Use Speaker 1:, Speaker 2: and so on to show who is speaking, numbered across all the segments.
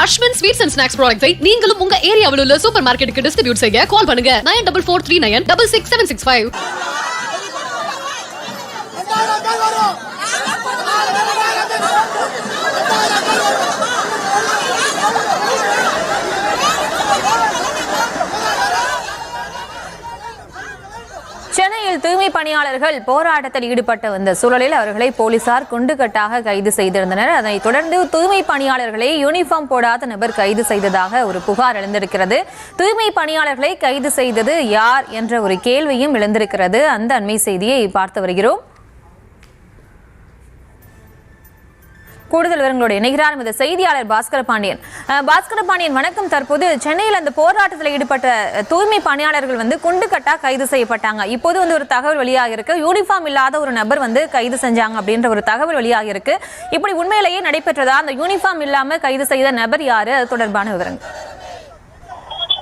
Speaker 1: Ashwin sweets and snacks ப்ராடக்ட்ஸை நீங்களும் உங்க ஏரியாவில் உள்ள சூப்பர் மார்க்கெட்டுக்கு டிஸ்ட்ரிபியூட் செய்ய கால் பண்ணுங்க 9443966765.
Speaker 2: சென்னையில் தூய்மை பணியாளர்கள் போராட்டத்தில் ஈடுபட்டு வந்த சூழலில் அவர்களை போலீசார் குண்டுகட்டாக கைது செய்திருந்தனர். அதனைத் தொடர்ந்து தூய்மை பணியாளர்களை யூனிஃபார்ம் போடாத நபர் கைது செய்ததாக ஒரு புகார் எழுந்திருக்கிறது. தூய்மை பணியாளர்களை கைது செய்தது யார் என்ற ஒரு கேள்வியும் எழுந்திருக்கிறது. அந்த அண்மை செய்தியை பார்த்து வருகிறோம். கூடுதல் விவரங்களோடு இணைகிறார் இந்த செய்தியாளர் பாஸ்கர பாண்டியன். வணக்கம். தற்போது சென்னையில் அந்த போராட்டத்தில் ஈடுபட்ட தூய்மை பணியாளர்கள் குண்டுகட்டா கைது செய்யப்பட்டாங்க. இப்போது ஒரு தகவல் வெளியாக இருக்கு, யூனிஃபார்ம் இல்லாத ஒரு நபர் கைது செஞ்சாங்க அப்படின்ற ஒரு தகவல் வெளியாக இருக்கு. இப்படி உண்மையிலேயே நடைபெற்றதா? அந்த யூனிஃபார்ம் இல்லாம கைது செய்த நபர் யாரு? அது தொடர்பான விவரங்கள்.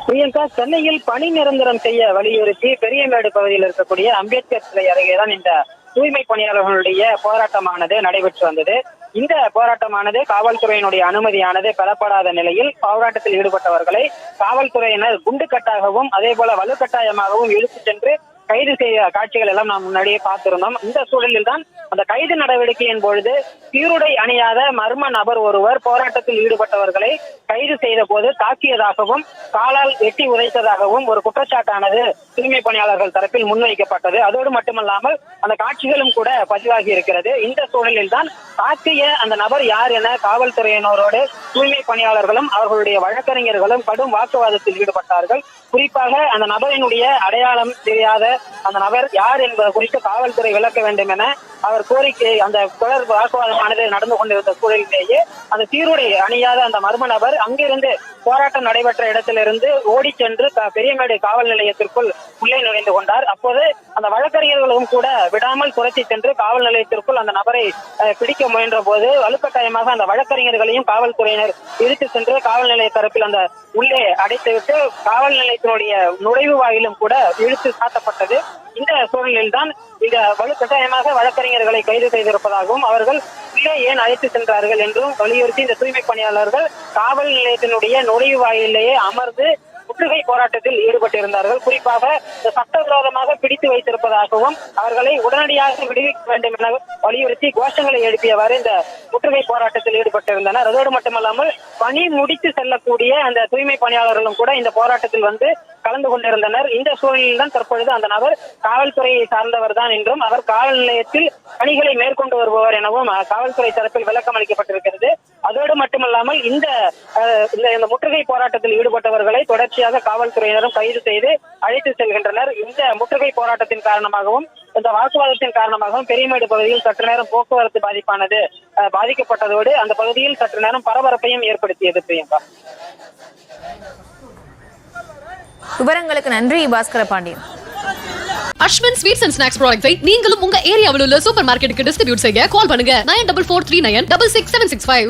Speaker 3: பிரியங்கா, சென்னையில் பணி நிரந்தரம் செய்ய வலியுறுத்தி பெரியமேடு பகுதியில் இருக்கக்கூடிய அம்பேத்கர் சிலை அருகேதான் இந்த தூய்மை பணியாளர்களுடைய போராட்டமானது நடைபெற்று வந்தது. இந்த போராட்டமானது காவல்துறையினுடைய அனுமதியானது பெறப்படாத நிலையில் போராட்டத்தில் ஈடுபட்டவர்களை காவல்துறையினர் குண்டுக்கட்டாகவும் அதே போல வலுக்கட்டாயமாகவும் இழுத்து சென்று கைது செய்ய காட்சிகள் எல்லாம் நாம் முன்னாடியே பார்த்திருந்தோம். இந்த சூழலில் தான் அந்த கைது நடவடிக்கையின் பொழுது சீருடை அணியாத மர்ம நபர் ஒருவர் போராட்டத்தில் ஈடுபட்டவர்களை கைது செய்த போது தாக்கியதாகவும் காலால் வெட்டி உதைத்ததாகவும் ஒரு குற்றச்சாட்டானது தூய்மை பணியாளர்கள் தரப்பில் முன்வைக்கப்பட்டது. அதோடு மட்டுமல்லாமல் அந்த காட்சிகளும் கூட பதிவாகி இருக்கிறது. இந்த சூழலில் தான் தாக்கிய அந்த நபர் யார் என காவல்துறையினரோடு தூய்மை பணியாளர்களும் அவர்களுடைய வழக்கறிஞர்களும் கடும் வாக்குவாதத்தில் ஈடுபட்டார்கள். குறிப்பாக அந்த நபரினுடைய அடையாளம் தெரியாத அந்த நபர் யார் என்பது குறித்து காவல்துறை விளக்க வேண்டும் என அவர் கோரிக்கை அந்த தொடர் வாக்குவாதமானது நடந்து கொண்டிருந்த சூழலிலேயே அந்த சீருடை அணியாத அந்த மர்ம நபர் அங்கிருந்து போராட்டம் நடைபெற்ற இடத்திலிருந்து ஓடி சென்று பெரியமேடு காவல் நிலையத்திற்குள் உள்ளே நுழைந்து கொண்டார். அப்போது அந்த வழக்கறிஞர்களும் கூட விடாமல் துரத்தி சென்று காவல் நிலையத்திற்குள் அந்த நபரை பிடிக்க முயன்ற போது வலுக்கட்டாயமாக அந்த வழக்கறிஞர்களையும் காவல்துறையினர் இழுத்து சென்று காவல் நிலைய தரப்பில் அந்த உள்ளே அடைத்துவிட்டு காவல் நிலையத்தினுடைய நுழைவு வாயிலும் கூட இழுத்து சாத்தப்பட்டது. இந்த சூழலில் தான் இந்த வலுக்கட்டாயமாக வழக்கறிஞர்களை கைது செய்திருப்பதாகவும் அவர்கள் உள்ளே ஏன் அழைத்து சென்றார்கள் என்றும் வலியுறுத்தி இந்த தூய்மை பணியாளர்கள் காவல் நிலையத்தினுடைய நுழைவு வாயிலேயே அமர்ந்து முற்றுகை போராட்டத்தில் ஈடுபட்டிருந்தார்கள். குறிப்பாக சட்டவிரோதமாக பிடித்து வைத்திருப்பதாகவும் அவர்களை உடனடியாக விடுவிக்க வேண்டும் என வலியுறுத்தி கோஷங்களை எழுப்பியவாறு இந்த முற்றுகை போராட்டத்தில் ஈடுபட்டிருந்தனர். அதோடு மட்டுமல்லாமல் பணி முடித்து செல்லக்கூடிய அந்த தூய்மை பணியாளர்களும் கூட இந்த போராட்டத்தில் கலந்து கொண்டிருந்தனர். இந்த சூழலில் தான் தற்பொழுது அந்த நபர் காவல்துறையை சார்ந்தவர் தான் என்றும் அவர் காவல் நிலையத்தில் பணிகளை மேற்கொண்டு வருபவர் எனவும் காவல்துறை தரப்பில் விளக்கம் அளிக்கப்பட்டிருக்கிறது. அதோடு மட்டுமல்லாமல் இந்த முற்றுகை போராட்டத்தில் ஈடுபட்டவர்களை தொடர்ச்சியாக காவல்துறையினரும் கைது செய்து அழைத்து செல்கின்றனர். இந்த முற்றுகை போராட்டத்தின் காரணமாகவும் இந்த வாக்குவாதத்தின் காரணமாகவும் பெரியமேடு பகுதியில் சற்று நேரம் போக்குவரத்து பாதிப்பானது பாதிக்கப்பட்டதோடு அந்த பகுதியில் சற்று நேரம் பரபரப்பையும் ஏற்படுத்தியது. பிரியங்கா,
Speaker 2: விவரங்களுக்கு நன்றி Bhaskara Pandian.
Speaker 1: Ashwin sweets and snacks ப்ராடக்ட்ஸை நீங்களும் உங்க ஏரியாவில் உள்ள சூப்பர் மார்க்கெட்டுக்கு டிஸ்ட்ரிபியூட் செய்ய கால் பண்ணுங்க 9443966765.